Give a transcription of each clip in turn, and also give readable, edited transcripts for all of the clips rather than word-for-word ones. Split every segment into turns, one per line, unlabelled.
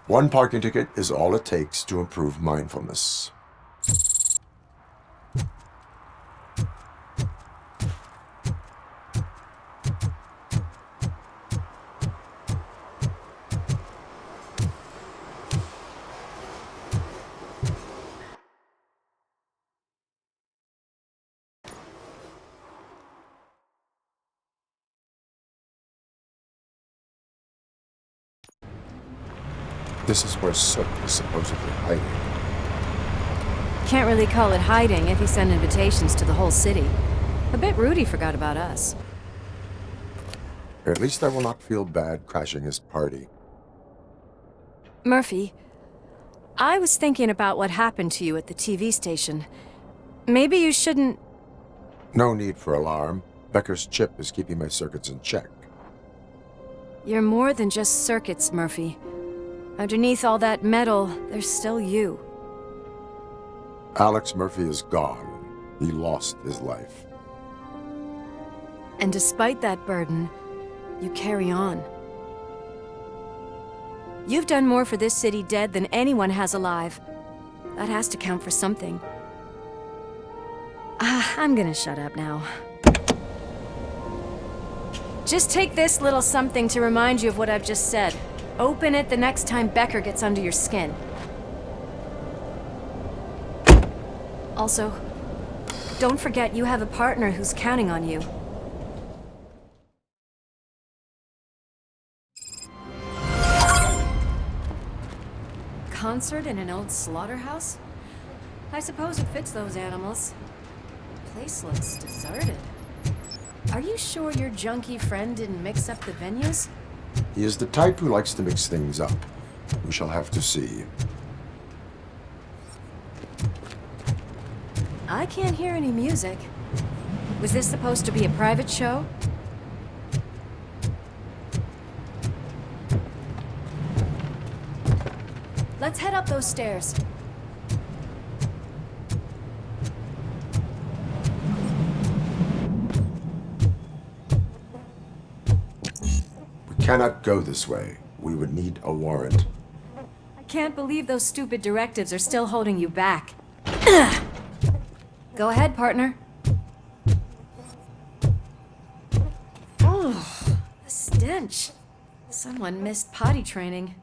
One parking ticket is all it takes to improve mindfulness. This is where Sook is supposedly hiding.
Can't really call it hiding if he sent invitations to the whole city. A bit rude he forgot about us.
At least I will not feel bad crashing his party.
Murphy, I was thinking about what happened to you at the TV station. Maybe you shouldn't...
No need for alarm. Becker's chip is keeping my circuits in check.
You're more than just circuits, Murphy. Underneath all that metal, there's still you.
Alex Murphy is gone. He lost his life.
And despite that burden, you carry on. You've done more for this city dead than anyone has alive. That has to count for something. I'm gonna shut up now. Just take this little something to remind you of what I've just said. Open it the next time Becker gets under your skin. Also, don't forget you have a partner who's counting on you. Concert in an old slaughterhouse? I suppose it fits those animals. Place looks deserted. Are you sure your junkie friend didn't mix up the venues?
He is the type who likes to mix things up. We shall have to see.
I can't hear any music. Was this supposed to be a private show? Let's head up those stairs.
We cannot go this way. We would need a warrant.
I can't believe those stupid directives are still holding you back. Go ahead, partner. Oh, the stench. Someone missed potty training.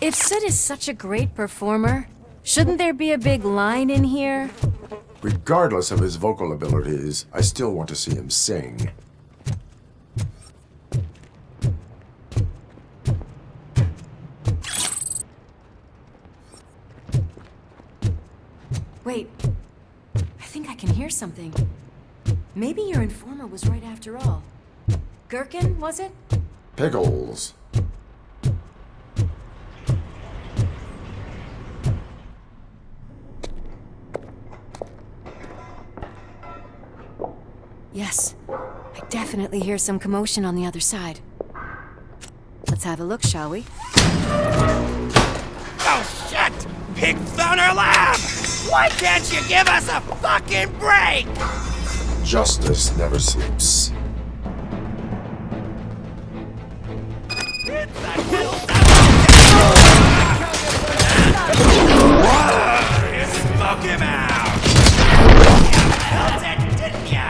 If Sid is such a great performer, shouldn't there be a big line in here?
Regardless of his vocal abilities, I still want to see him sing.
Wait, I think I can hear something. Maybe your informer was right after all. Gherkin, was it?
Pickles.
Yes, I definitely hear some commotion on the other side. Let's have a look, shall we?
Oh shit! Pig Thunder Lab! Why can't you give us a fucking break?
Justice never sleeps.
It's that little Smoke him out! You felt it, didn't ya?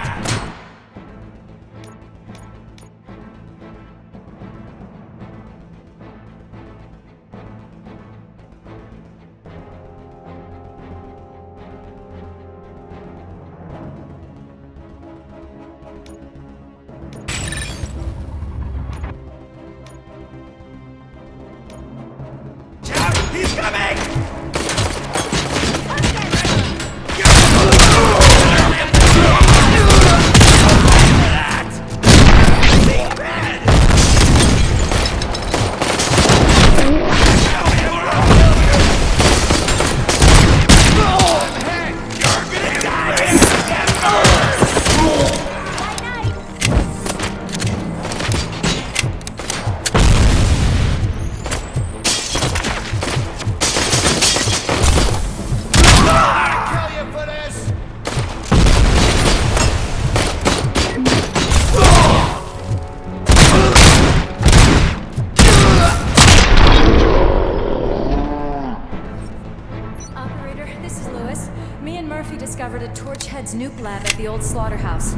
discovered a Torchhead's nuke lab at the old slaughterhouse.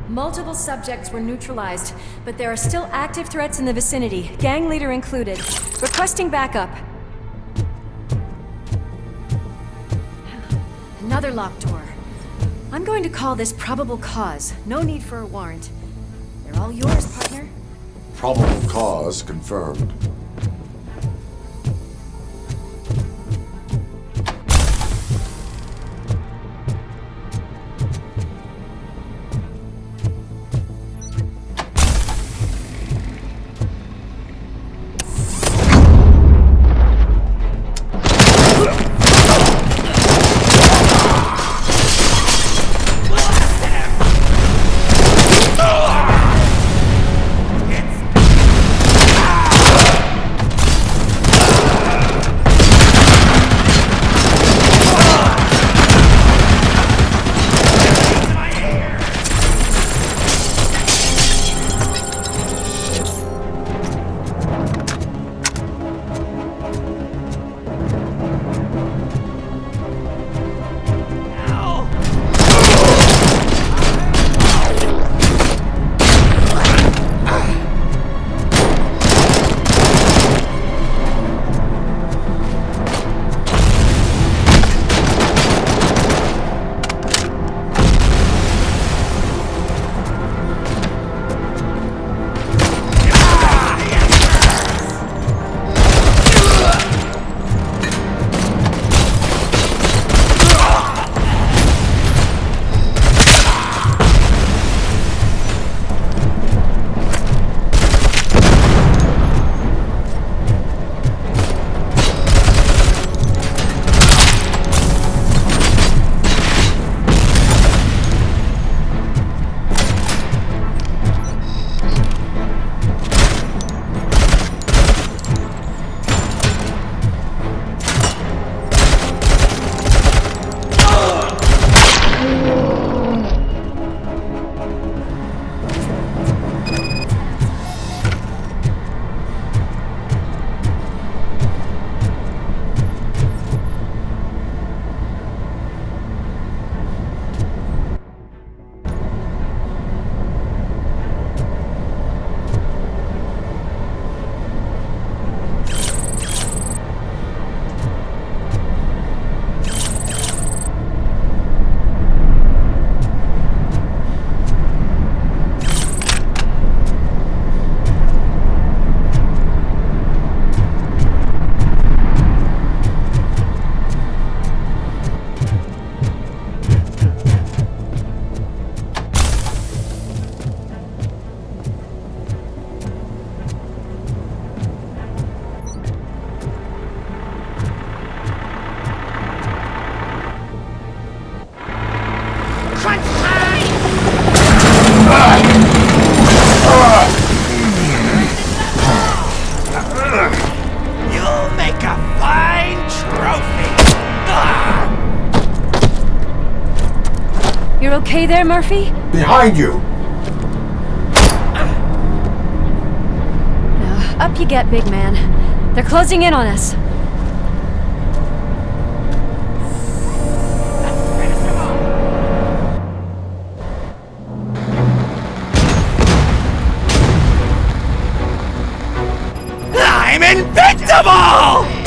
Multiple subjects were neutralized, but there are still active threats in the vicinity, gang leader included. Requesting backup. Another locked door. I'm going to call this probable cause. No need for a warrant. They're all yours, partner.
Probable cause confirmed.
You're okay there, Murphy?
Behind you!
Now, up you get, big man. They're closing in on us.
I'm invincible!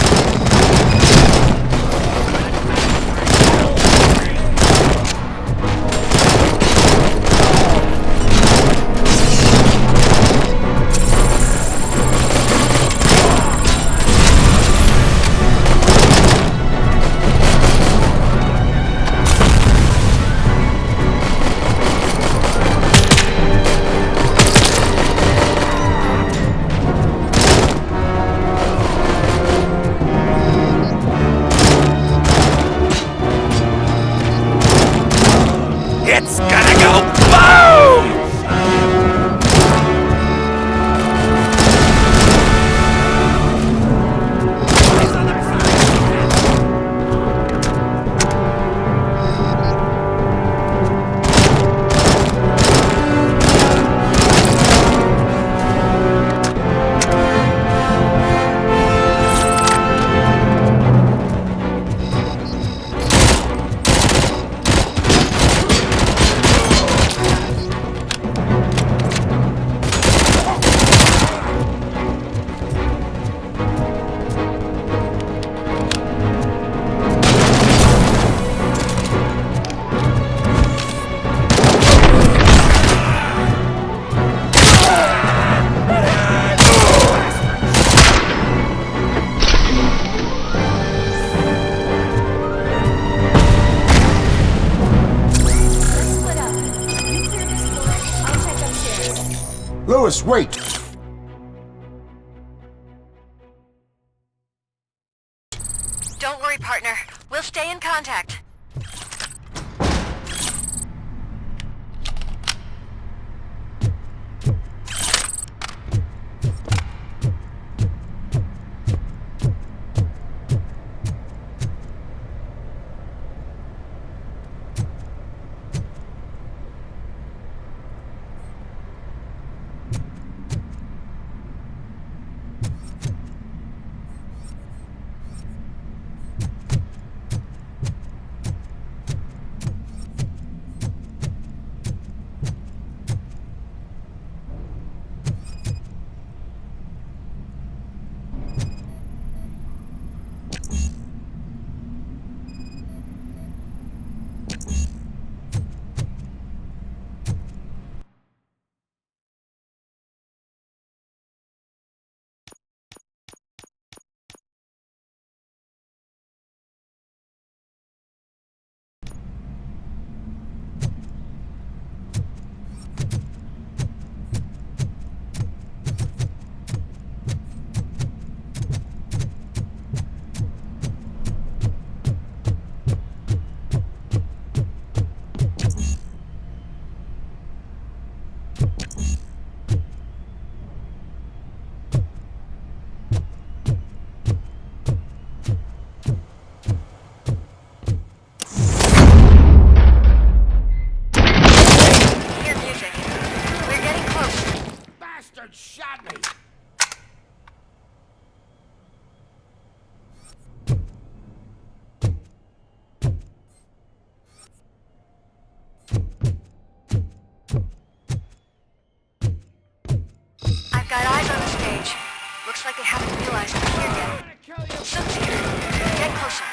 Boss, wait!
Don't worry, partner. We'll stay in contact.
Shot me!
I've got eyes on the stage. Looks like they haven't realized we're here yet. Soon's here. Get closer.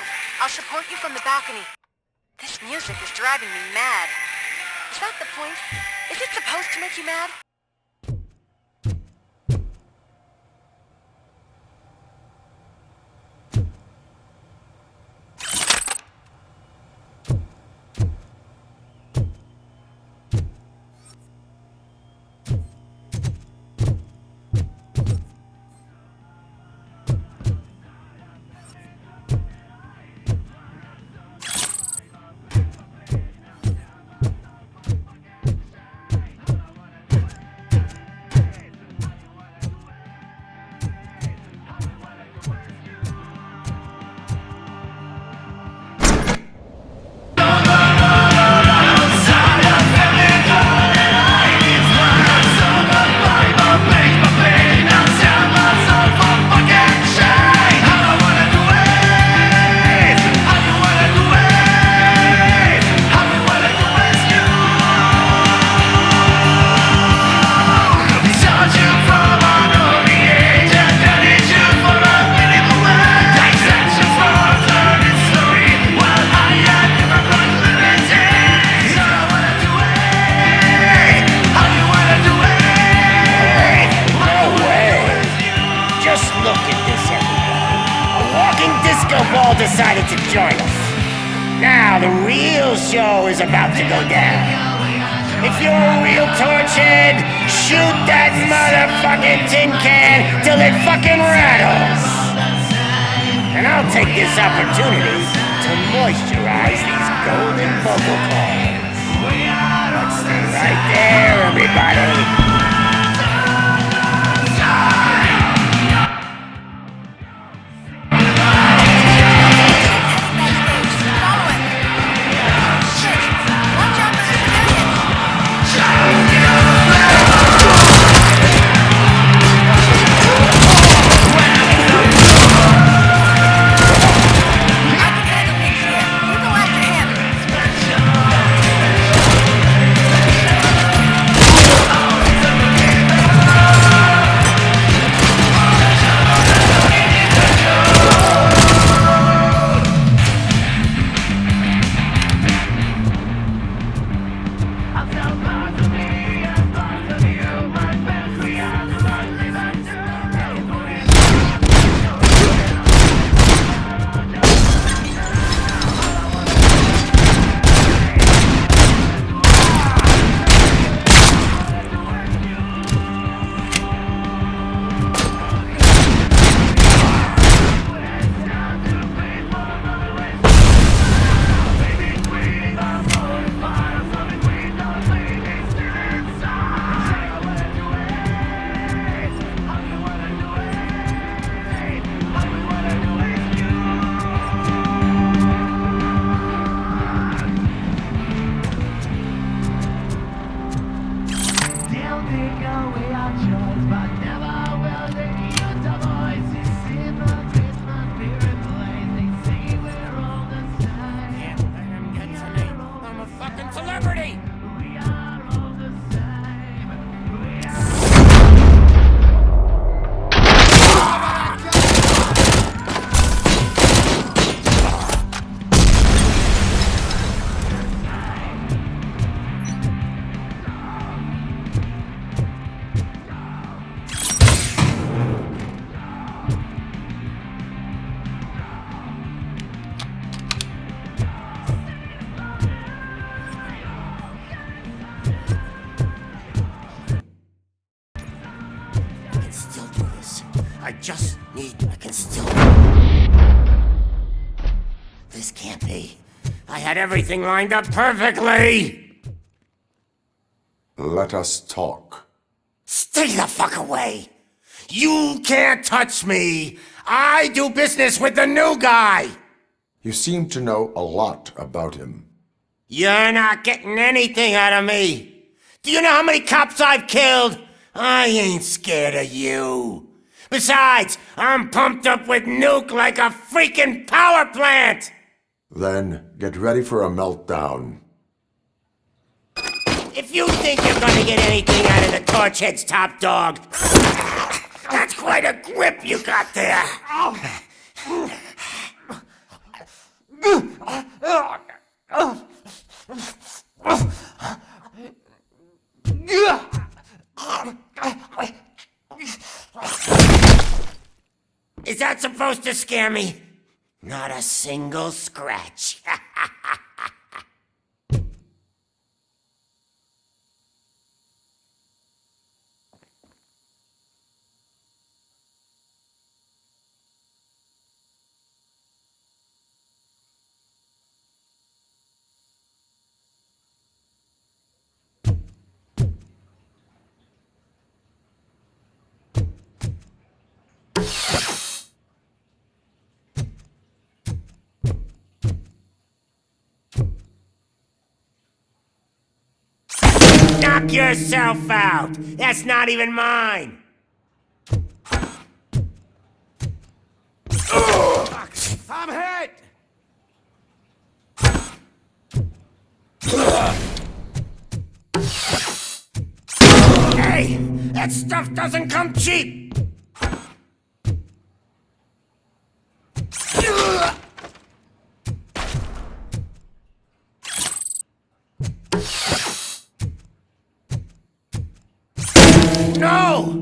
I'll support you from the balcony. This music is driving me mad. Is that the point? Is it supposed to make you mad?
Decided to join us. Now the real show is about to go down. If you're a real torchhead, shoot that motherfucking tin can till it fucking rattles. And I'll take this opportunity to moisturize these golden vocal cords. Let's stay right there, everybody. I had everything lined up perfectly!
Let us talk.
Stay the fuck away! You can't touch me! I do business with the new guy!
You seem to know a lot about him.
You're not getting anything out of me! Do you know how many cops I've killed? I ain't scared of you. Besides, I'm pumped up with nuke like a freaking power plant!
Then get ready for a meltdown.
If you think you're gonna get anything out of the Torchhead's top dog, that's quite a grip you got there. Is that supposed to scare me? Not a single scratch. Knock yourself out! That's not even mine!
I'm hit!
Hey! That stuff doesn't come cheap! No!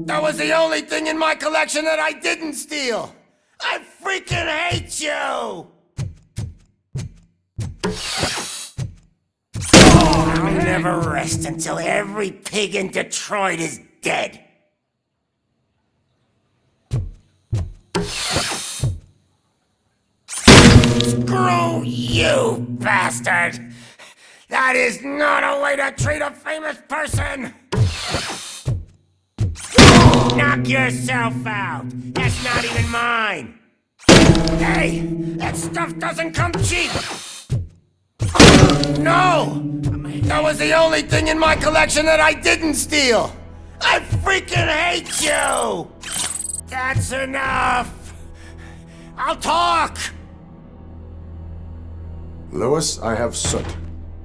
That was the only thing in my collection that I didn't steal! I freaking hate you! I'll never rest until every pig in Detroit is dead. Screw you, bastard! That is not a way to treat a famous person! Knock yourself out! That's not even mine! Hey! That stuff doesn't come cheap! No! That was the only thing in my collection that I didn't steal! I freaking hate you! That's enough! I'll talk!
Lewis, I have Soot.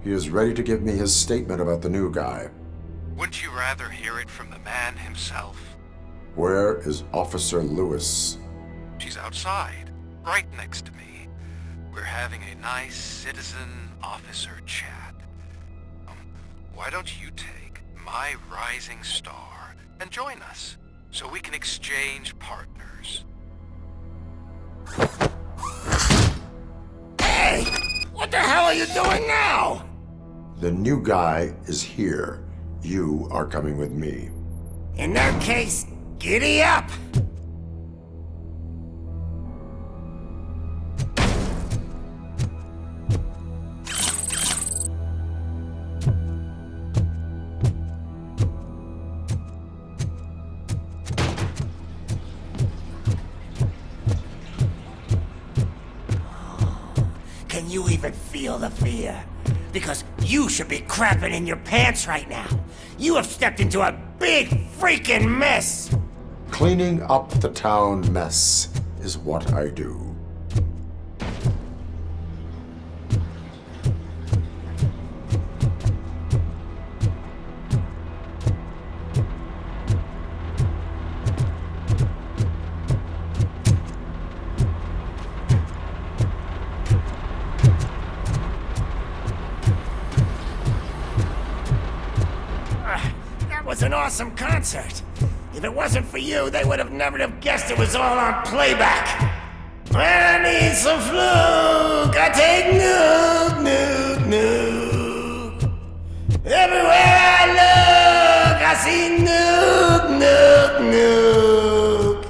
He is ready to give me his statement about the new guy.
Wouldn't you rather hear it from the man himself?
Where is Officer Lewis?
She's outside, right next to me. We're having a nice citizen-officer chat. Why don't you take my rising star and join us, so we can exchange partners?
Hey! What the hell are you doing now?
The new guy is here. You are coming with me.
In that case, giddy up! Can you even feel the fear? Because you should be crapping in your pants right now. You have stepped into a big freaking mess!
Cleaning up the town mess is what I do.
That was an awesome concert. If it wasn't for you, they would have never have guessed it was all on playback. I need some fluke. I take nuke, nuke, nuke. Everywhere I look, I see nuke, nuke, nuke.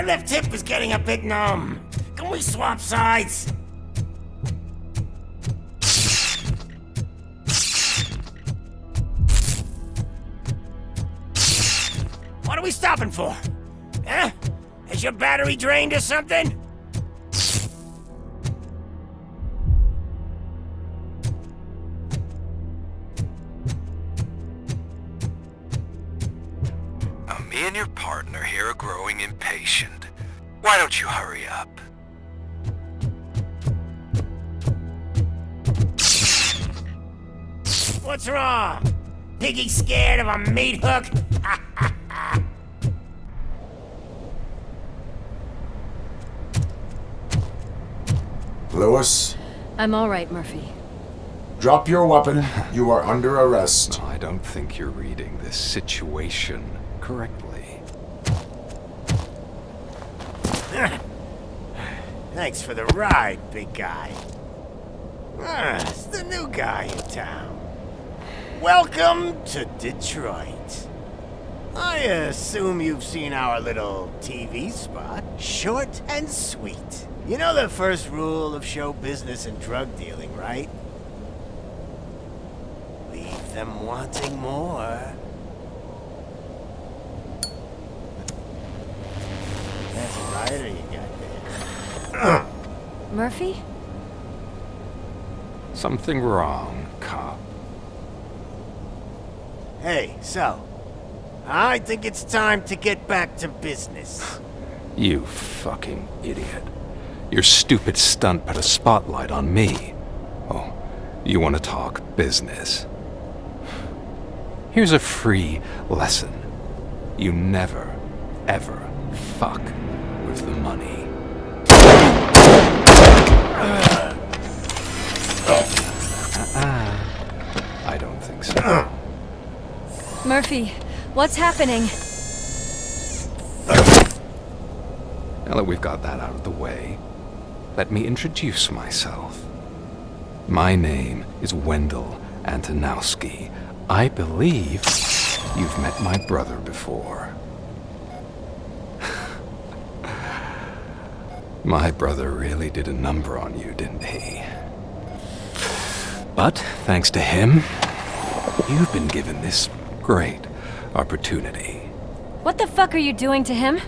left hip is getting a bit numb. Can we swap sides? What are we stopping for? Huh? Is your battery drained or something?
Me and your partner here are growing impatient. Why don't you hurry up?
What's wrong? Piggy scared of a meat hook?
Lewis,
I'm all right, Murphy.
drop your weapon. You are under arrest.
I don't think you're reading this situation correctly.
Thanks for the ride, big guy. It's the new guy in town. Welcome to Detroit. I assume you've seen our little TV spot. Short and sweet. You know the first rule of show business and drug dealing, right? Leave them wanting more. That's a rider you got there.
Murphy?
Something wrong, cop.
Hey, so, I think it's time to get back to business.
You fucking idiot. Your stupid stunt put a spotlight on me. Oh, you want to talk business? Here's a free lesson. You never, ever fuck with the money. I don't think so.
Murphy, what's happening?
Now that we've got that out of the way, let me introduce myself. My name is Wendell Antonowski. I believe you've met my brother before. My brother really did a number on you, didn't he? But thanks to him, you've been given this great opportunity.
What the fuck are you doing to him?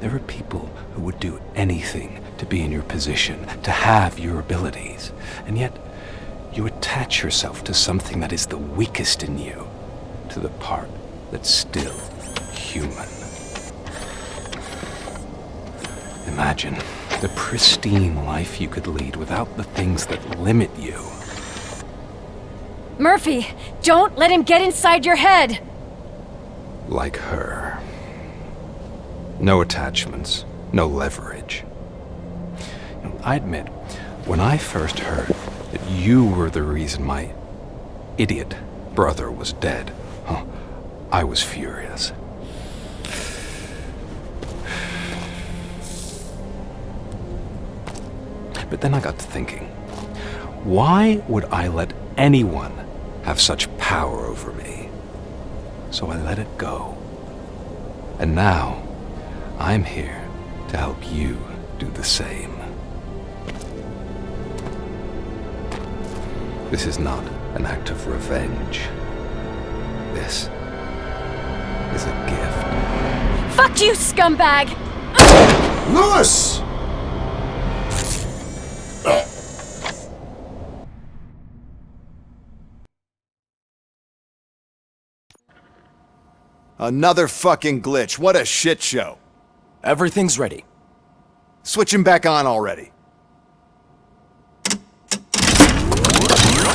There are people who would do anything to be in your position, to have your abilities, and yet you attach yourself to something that is the weakest in you, to the part that's still human. Imagine the pristine life you could lead without the things that limit you.
Murphy, don't let him get inside your head!
Like her. No attachments, no leverage. I admit, when I first heard that you were the reason my idiot brother was dead, I was furious. But then I got to thinking, why would I let anyone have such power over me? So I let it go. And now, I'm here to help you do the same. This is not an act of revenge. This is a gift.
Fuck you, scumbag!
Lewis!
Another fucking glitch. What a shit show.
Everything's ready.
Switch him back on already.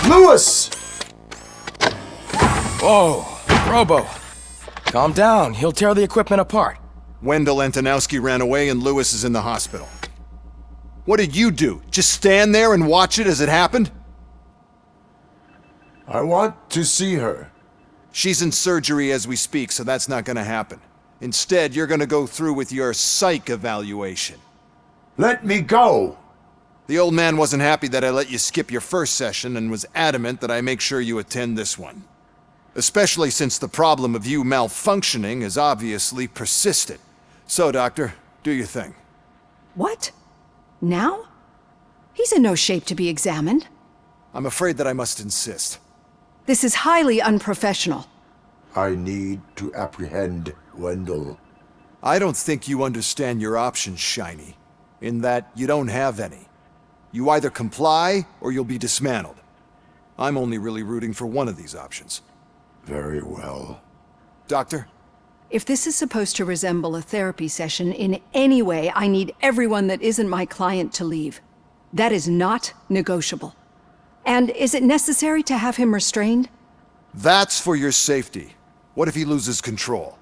Lewis!
Whoa, Robo. Calm down. He'll tear the equipment apart.
Wendell Antonowski ran away and Lewis is in the hospital. What did you do? Just stand there and watch it as it happened?
I want to see her.
She's in surgery as we speak, so that's not gonna happen. Instead, you're gonna go through with your psych evaluation.
Let me go!
The old man wasn't happy that I let you skip your first session and was adamant that I make sure you attend this one. Especially since the problem of you malfunctioning has obviously persisted. So, Doctor, Do your thing.
What? Now? He's in no shape to be examined.
I'm afraid that I must insist.
This is highly unprofessional.
I need to apprehend Wendell.
I don't think you understand your options, Shiny. In that you don't have any. You either comply, or you'll be dismantled. I'm only really rooting for one of these options.
Very well.
Doctor?
If this is supposed to resemble a therapy session in any way, I need everyone that isn't my client to leave. That is not negotiable. And is it necessary to have him restrained?
That's for your safety. What if he loses control?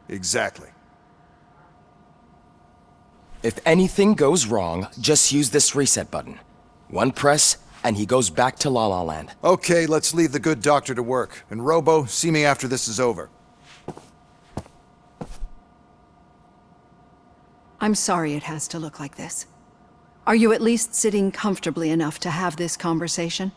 Exactly.
If anything goes wrong, just use this reset button. One press, and he goes back to La La Land.
Okay, let's leave the good doctor to work. And Robo, see me after this is over.
I'm sorry it has to look like this. Are you at least sitting comfortably enough to have this conversation?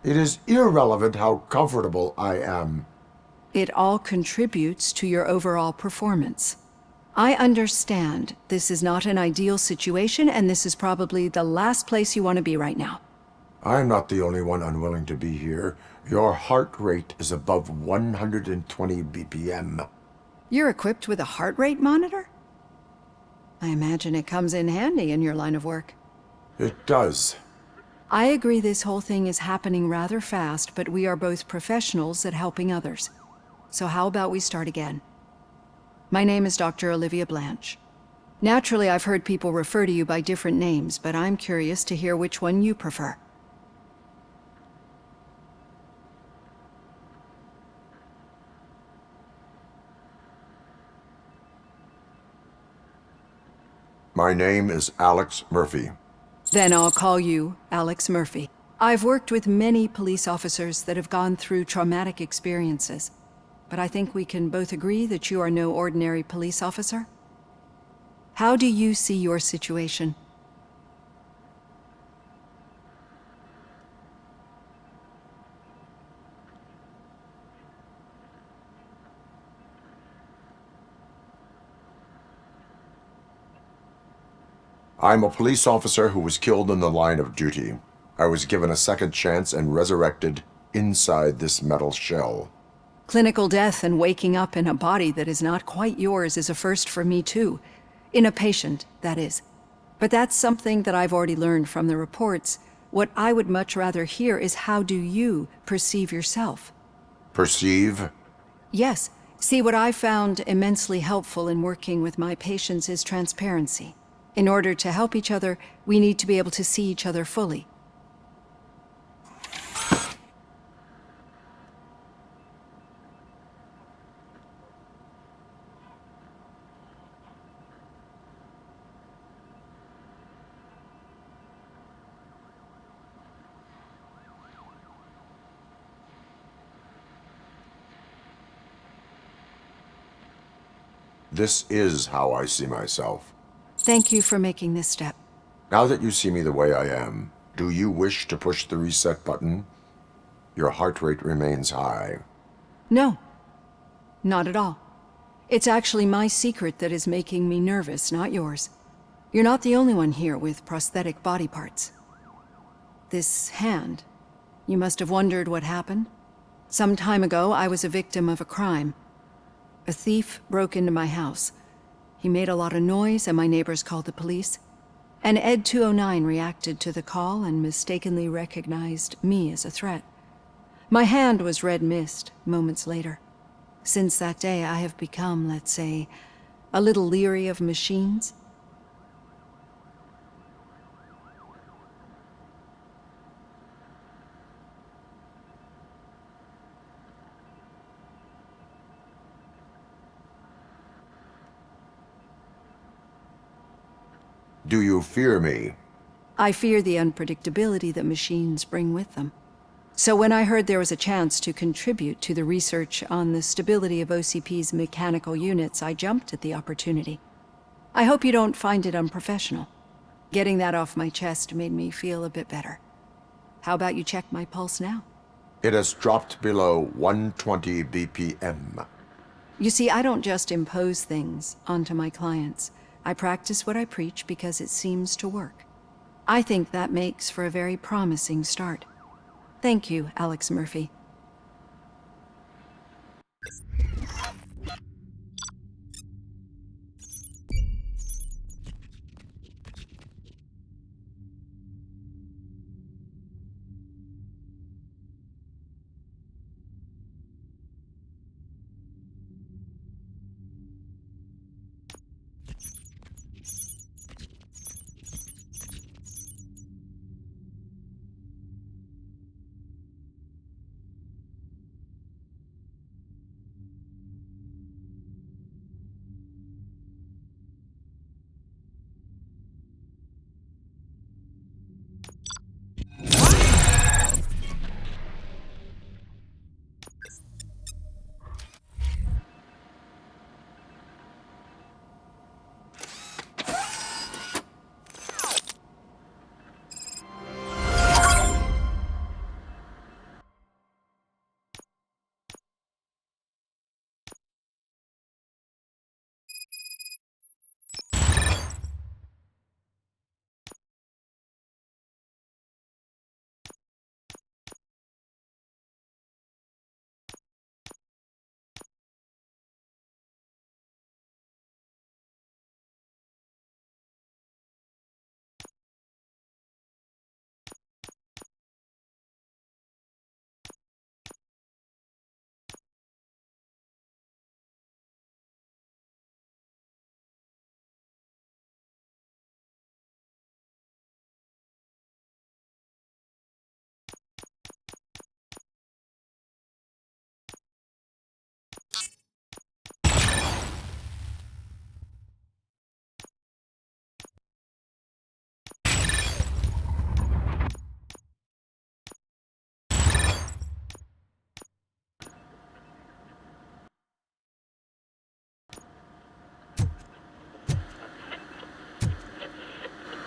It is irrelevant how comfortable I am.
It all contributes to your overall performance. I understand this is not an ideal situation, and this is probably the last place you want to be right now.
I'm not the only one unwilling to be here. Your heart rate is above 120 BPM.
You're equipped with a heart rate monitor? I imagine it comes in handy in your line of work.
It does.
I agree this whole thing is happening rather fast, but we are both professionals at helping others. So how about we start again? My name is Dr. Olivia Blanche. Naturally, I've heard people refer to you by different names, but I'm curious to hear which one you prefer.
My name is Alex Murphy.
Then I'll call you Alex Murphy. I've worked with many police officers that have gone through traumatic experiences, but I think we can both agree that you are no ordinary police officer. How do you see your situation?
I'm a police officer who was killed in the line of duty. I was given a second chance and resurrected inside this metal shell.
Clinical death and waking up in a body that is not quite yours is a first for me too. In a patient, that is. But that's something that I've already learned from the reports. What I would much rather hear is how do you perceive yourself?
Perceive?
Yes. See, what I found immensely helpful in working with my patients is transparency. In order to help each other, we need to be able to see each other fully.
This is how I see myself.
Thank you for making this step.
Now that you see me the way I am, do you wish to push the reset button? Your heart rate remains high.
No, not at all. It's actually my secret that is making me nervous, not yours. You're not the only one here with prosthetic body parts. This hand, you must have wondered what happened. Some time ago, I was a victim of a crime. A thief broke into my house. He made a lot of noise and my neighbors called the police. And Ed 209 reacted to the call and mistakenly recognized me as a threat. My hand was red mist moments later. Since that day, I have become, let's say, a little leery of machines.
Do you fear me?
I fear the unpredictability that machines bring with them. So when I heard there was a chance to contribute to the research on the stability of OCP's mechanical units, I jumped at the opportunity. I hope you don't find it unprofessional. Getting that off my chest made me feel a bit better. How about you check my pulse now?
It has dropped below 120 BPM.
You see, I don't just impose things onto my clients. I practice what I preach because it seems to work. I think that makes for a very promising start. Thank you, Alex Murphy.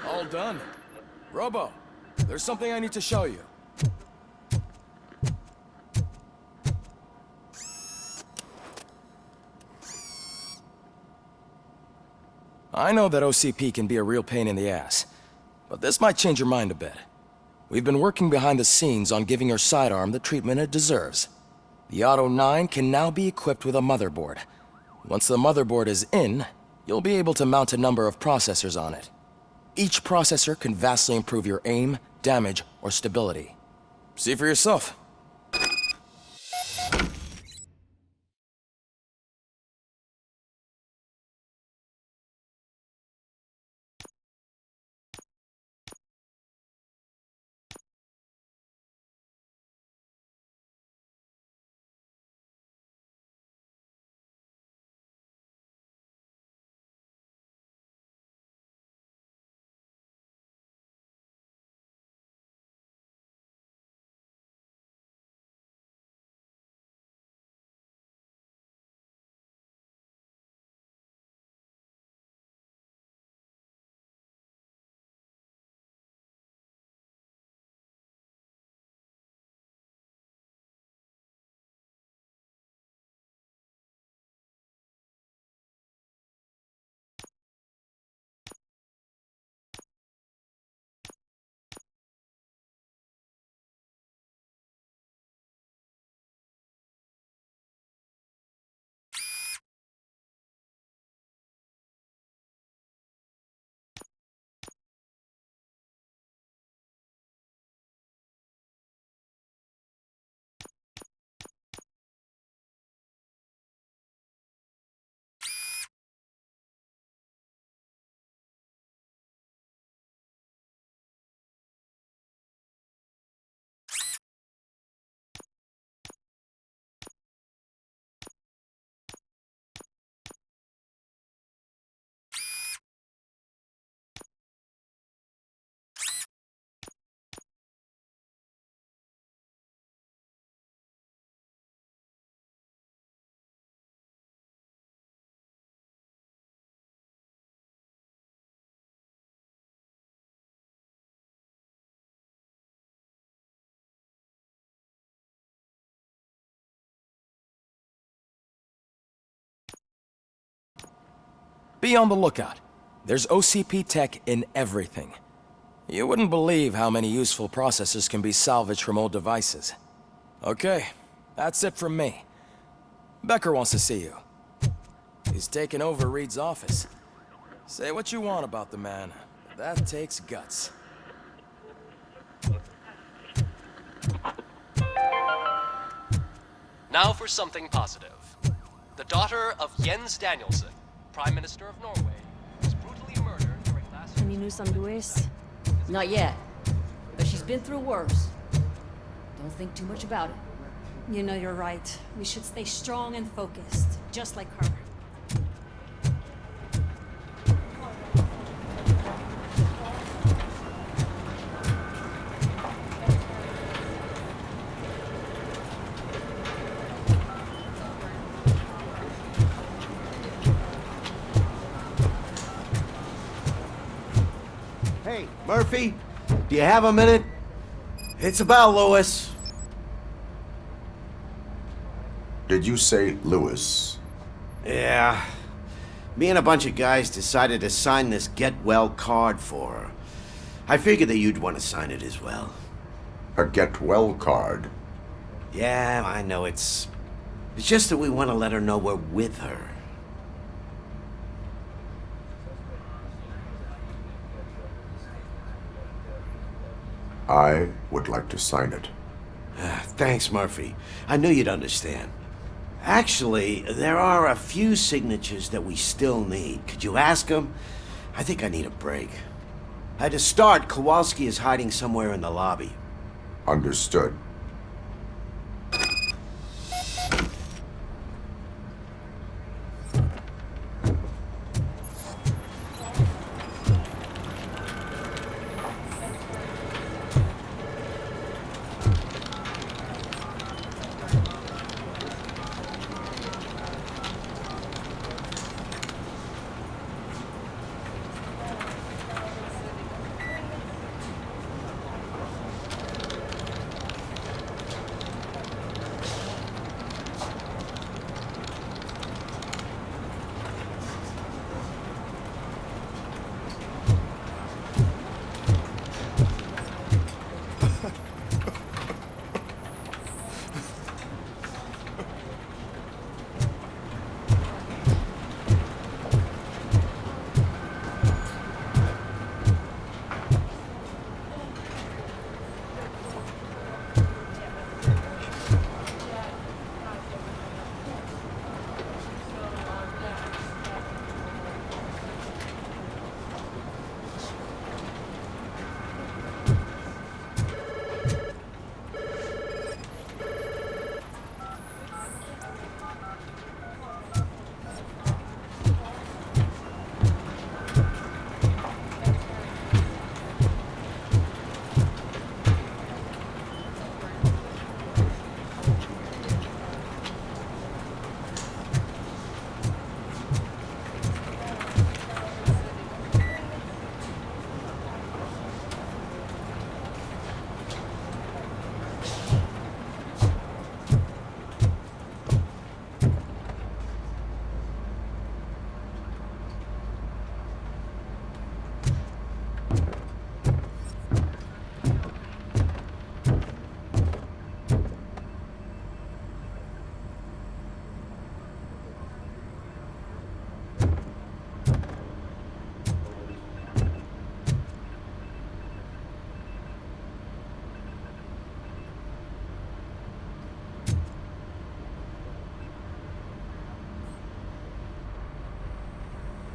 All done. Robo, there's something I need to show you. I know that OCP can be a real pain in the ass, but this might change your mind a bit. We've been working behind the scenes on giving your sidearm the treatment it deserves. The Auto 9 can now be equipped with a motherboard. Once the motherboard is in, you'll be able to mount a number of processors on it. Each processor can vastly improve your aim, damage, or stability. See for yourself. Be on the lookout. There's OCP tech in everything. You wouldn't believe how many useful processors can be salvaged from old devices. Okay, that's it from me. Becker wants to see you. He's taken over Reed's office. Say what you want about the man, but that takes guts.
Now for something positive. The daughter of Jens Danielson, Prime Minister of Norway, was brutally murdered during last...
Any news on Luis? Not yet, but she's been through worse. Don't think too much about it.
You know you're right. We should stay strong and focused, just like her.
Hey, Murphy, do you have a minute? It's about Lewis.
Did you say Lewis?
Yeah. Me and a bunch of guys decided to sign this get well card for her. I figured that you'd want to sign it as well.
A get well card?
Yeah, I know it's just that we want to let her know we're with her.
I would like to sign it.
Thanks, Murphy. I knew you'd understand. Actually, there are a few signatures that we still need. Could you ask them? I think I need a break. To start, Kowalski is hiding somewhere in the lobby.
Understood.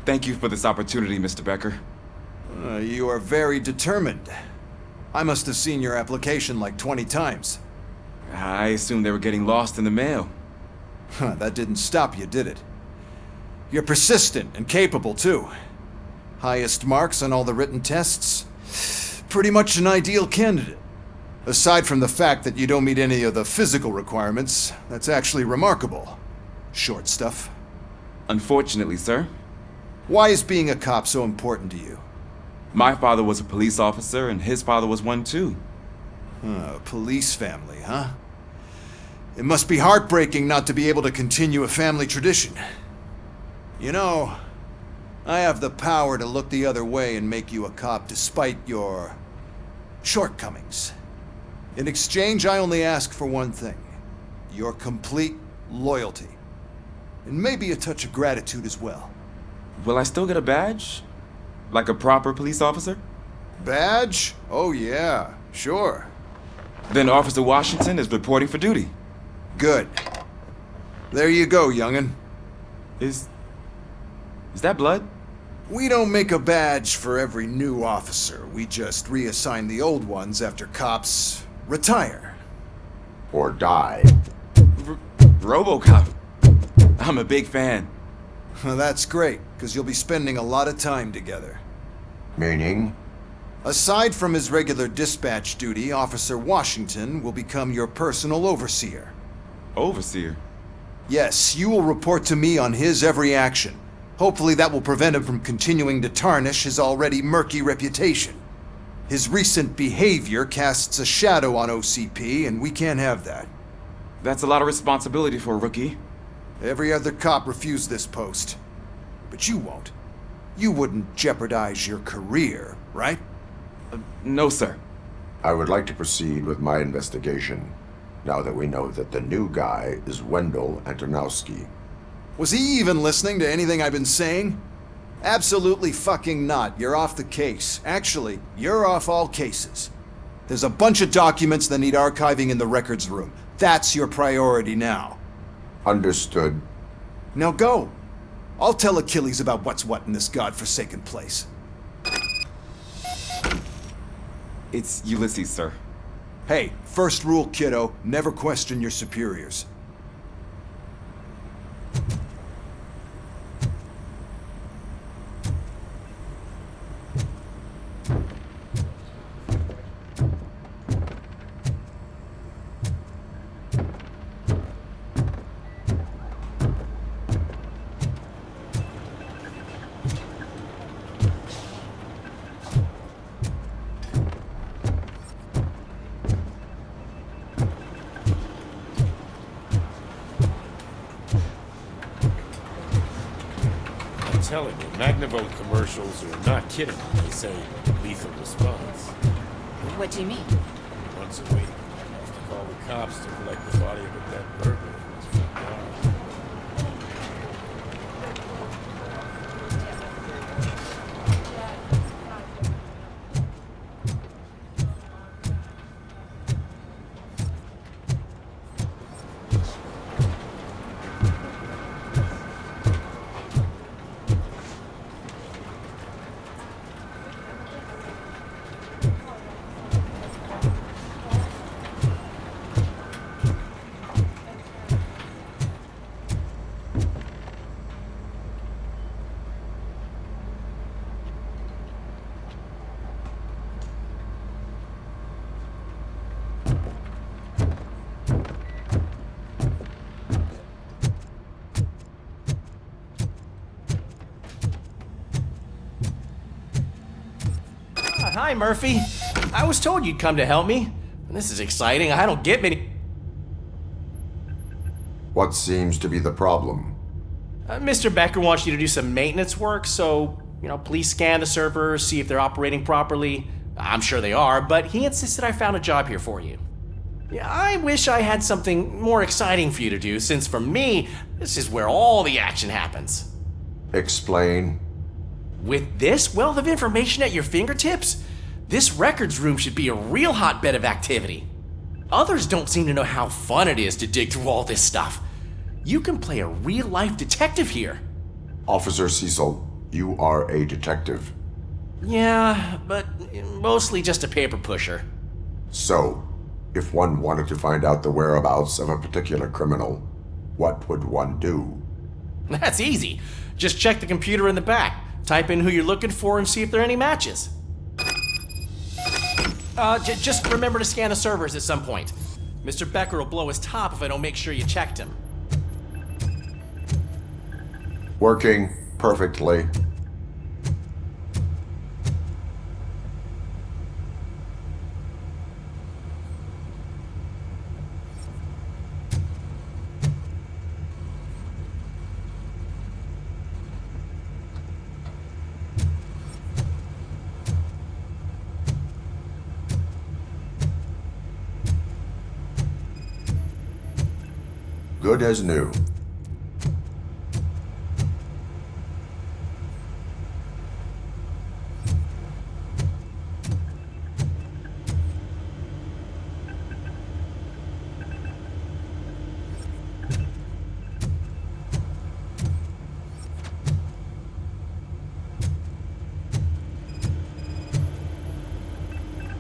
Thank you for this opportunity, Mr. Becker.
You are very determined. I must have seen your application like 20 times.
I assumed they were getting lost in the mail.
That didn't stop you, did it? You're persistent and capable, too. Highest marks on all the written tests. Pretty much an ideal candidate. Aside from the fact that you don't meet any of the physical requirements, that's actually remarkable. Short stuff.
Unfortunately, sir.
Why is being a cop so important to you?
My father was a police officer, and his father was one too.
Police family, huh? It must be heartbreaking not to be able to continue a family tradition. You know, I have the power to look the other way and make you a cop despite your shortcomings. In exchange, I only ask for one thing. Your complete loyalty. And maybe a touch of gratitude as well.
Will I still get a badge? Like a proper police officer?
Badge? Oh yeah, sure.
Then Officer Washington is reporting for duty.
Good. There you go, young'un.
Is that blood?
We don't make a badge for every new officer. We just reassign the old ones after cops retire.
Or die.
Robocop. I'm a big fan.
Well, that's great, because you'll be spending a lot of time together.
Meaning?
Aside from his regular dispatch duty, Officer Washington will become your personal overseer.
Overseer?
Yes, you will report to me on his every action. Hopefully that will prevent him from continuing to tarnish his already murky reputation. His recent behavior casts a shadow on OCP, and we can't have that.
That's a lot of responsibility for a rookie.
Every other cop refused this post. But you won't. You wouldn't jeopardize your career, right?
No, sir.
I would like to proceed with my investigation, now that we know that the new guy is Wendell Antonowski.
Was he even listening to anything I've been saying? Absolutely fucking not. You're off the case. Actually, you're off all cases. There's a bunch of documents that need archiving in the records room. That's your priority now.
Understood.
Now go. I'll tell Achilles about what's what in this godforsaken place.
It's Ulysses, sir.
Hey, first rule, kiddo, never question your superiors.
Telling you, Magnavolt commercials are not kidding when they say lethal response.
What do you mean?
Once a week, I have to call the cops to collect the body of a dead burglar from his front yard.
Hi, Murphy. I was told you'd come to help me. This is exciting. I don't get many...
What seems to be the problem?
Mr. Becker wants you to do some maintenance work, so, please scan the servers, see if they're operating properly. I'm sure they are, but he insisted I found a job here for you. Yeah, I wish I had something more exciting for you to do, since for me, this is where all the action happens.
Explain.
With this wealth of information at your fingertips, this records room should be a real hotbed of activity. Others don't seem to know how fun it is to dig through all this stuff. You can play a real-life detective here.
Officer Cecil, you are a detective.
Yeah, but mostly just a paper pusher.
So, if one wanted to find out the whereabouts of a particular criminal, what would one do?
That's easy. Just check the computer in the back. Type in who you're looking for and see if there are any matches. Just remember to scan the servers at some point. Mr. Becker will blow his top if I don't make sure you checked him.
Working perfectly. Good as new.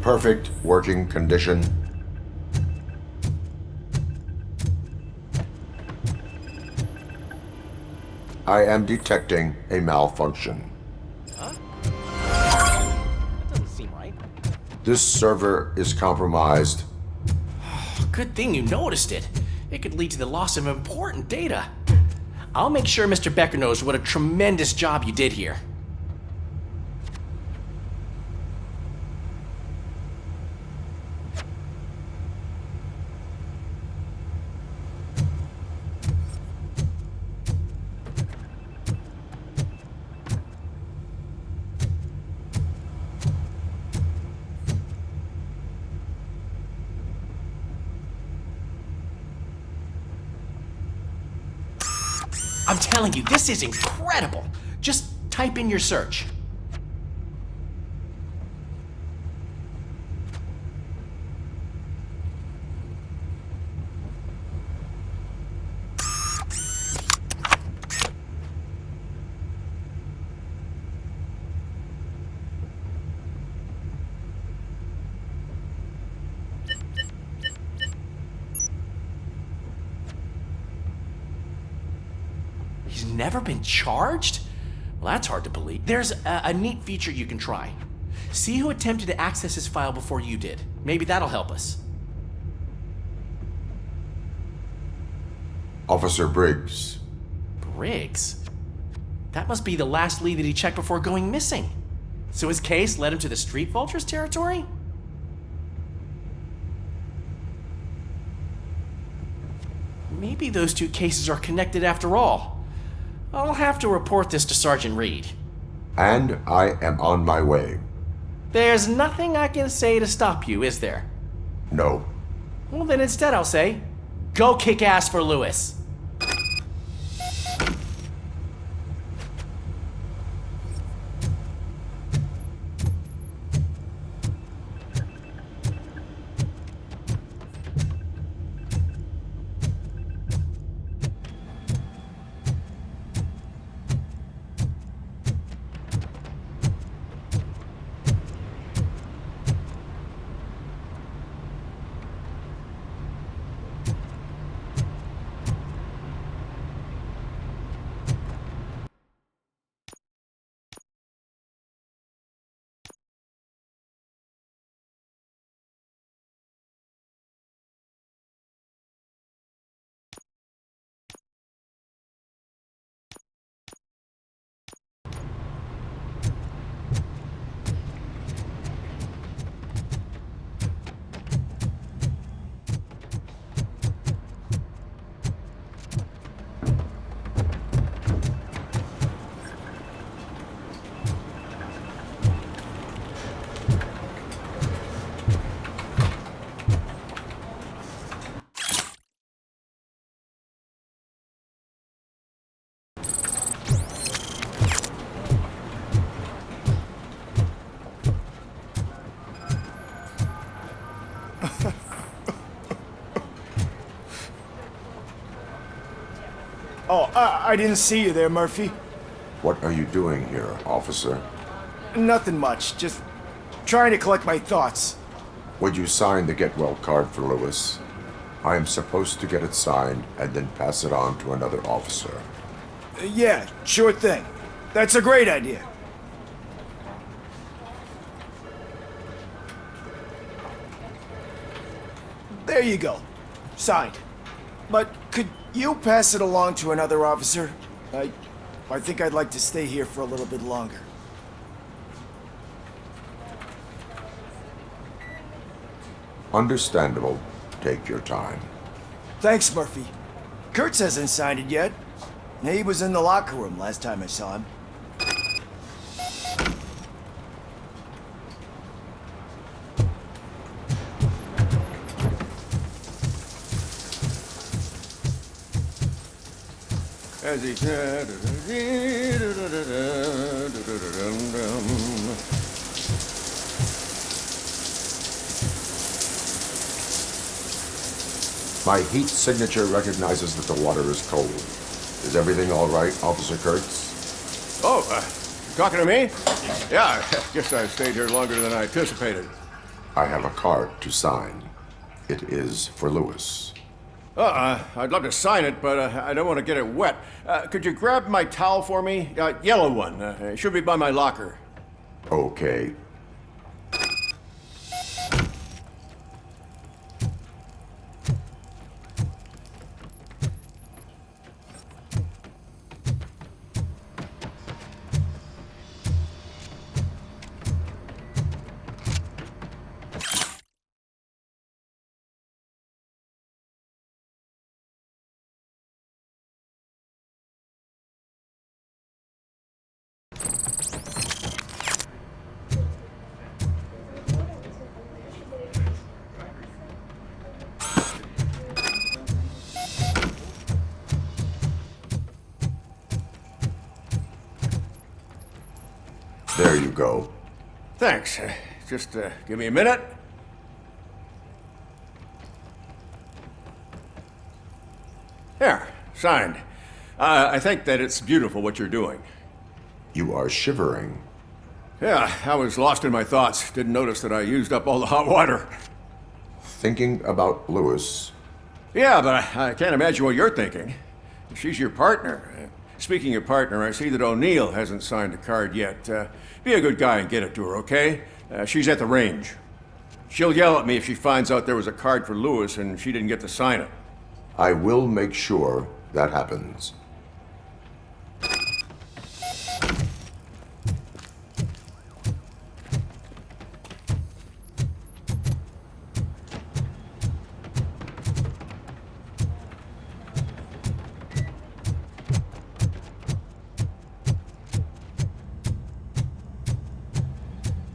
Perfect working condition. I am detecting a malfunction.
That doesn't seem right.
This server is compromised.
Good thing you noticed it. It could lead to the loss of important data. I'll make sure Mr. Becker knows what a tremendous job you did here. I'm telling you, this is incredible. Just type in your search. He's never been charged? Well, that's hard to believe. There's a neat feature you can try. See who attempted to access his file before you did. Maybe that'll help us.
Officer Briggs.
Briggs? That must be the last lead that he checked before going missing. So his case led him to the Street Vultures territory? Maybe those two cases are connected after all. I'll have to report this to Sergeant Reed.
And I am on my way.
There's nothing I can say to stop you, is there?
No.
Well, then instead I'll say, go kick ass for Lewis.
Oh, I didn't see you there, Murphy.
What are you doing here, officer?
Nothing much, just trying to collect my thoughts.
Would you sign the get well card for Lewis? I am supposed to get it signed and then pass it on to another officer.
Yeah, sure thing. That's a great idea. There you go. Signed. But could you pass it along to another officer? I think I'd like to stay here for a little bit longer.
Understandable. Take your time.
Thanks, Murphy. Kurtz hasn't signed it yet. He was in the locker room last time I saw him.
as he...
My heat signature recognizes that the water is cold. Is everything all right, Officer Kurtz?
Oh, talking to me? Yeah, I guess I stayed here longer than I anticipated.
I have a card to sign. It is for Lewis.
I'd love to sign it, but I don't want to get it wet. Could you grab my towel for me? Yellow one. It should be by my locker.
Okay. There you go.
Thanks. Just give me a minute. There, signed. I think that it's beautiful what you're doing.
You are shivering.
Yeah, I was lost in my thoughts. Didn't notice that I used up all the hot water.
Thinking about Lewis.
Yeah, but I can't imagine what you're thinking. She's your partner. Speaking of partner, I see that O'Neill hasn't signed a card yet. Be a good guy and get it to her, okay? She's at the range. She'll yell at me if she finds out there was a card for Lewis and she didn't get to sign it.
I will make sure that happens.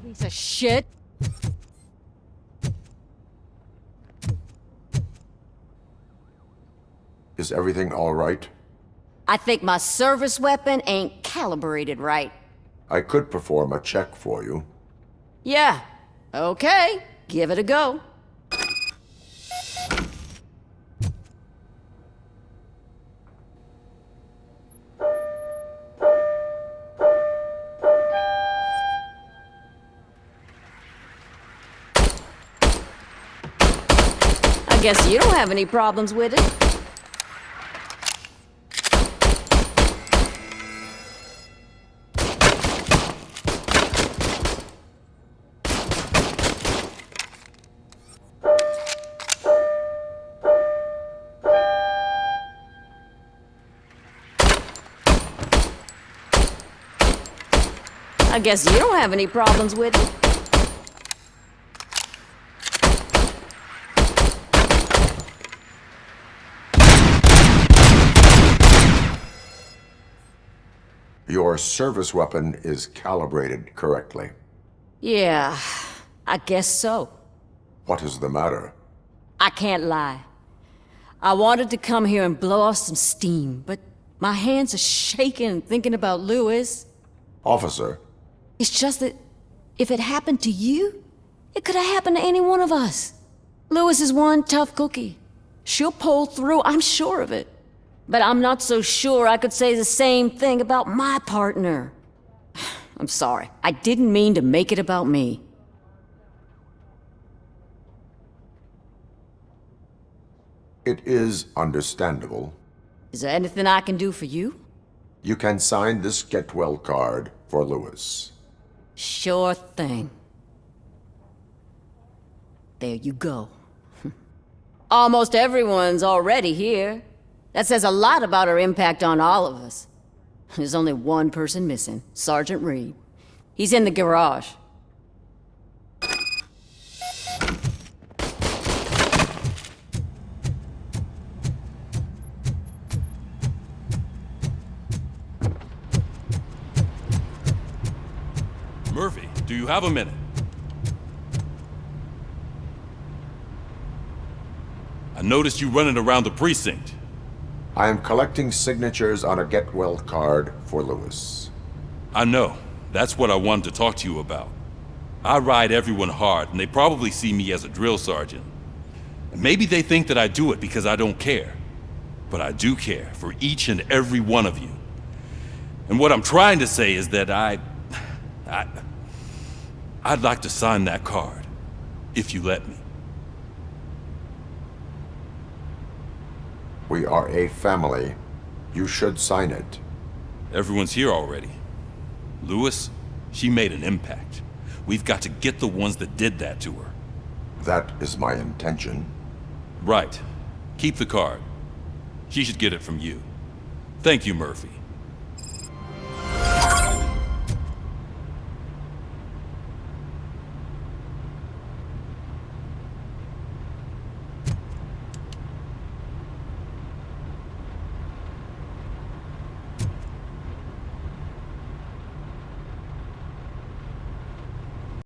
Piece of shit.
Is everything all right?
I think my service weapon ain't calibrated right.
I could perform a check for you.
Yeah. Okay. Give it a go. I guess you don't have any problems with it. I guess you don't have any problems with it.
Your service weapon is calibrated correctly.
Yeah, I guess so.
What is the matter?
I can't lie. I wanted to come here and blow off some steam, but my hands are shaking thinking about Lewis.
Officer.
It's just that if it happened to you, it could have happened to any one of us. Lewis is one tough cookie. She'll pull through, I'm sure of it. But I'm not so sure I could say the same thing about my partner. I'm sorry. I didn't mean to make it about me.
It is understandable.
Is there anything I can do for you?
You can sign this get well card for Lewis.
Sure thing. There you go. Almost everyone's already here. That says a lot about her impact on all of us. There's only one person missing, Sergeant Reed. He's in the garage.
Murphy, do you have a minute? I noticed you running around the precinct.
I am collecting signatures on a get well card for Lewis.
I know. That's what I wanted to talk to you about. I ride everyone hard, and they probably see me as a drill sergeant. And maybe they think that I do it because I don't care. But I do care for each and every one of you. And what I'm trying to say is that I'd like to sign that card, if you let me.
We are a family. You should sign it.
Everyone's here already. Lewis, she made an impact. We've got to get the ones that did that to her.
That is my intention.
Right. Keep the card. She should get it from you. Thank you, Murphy.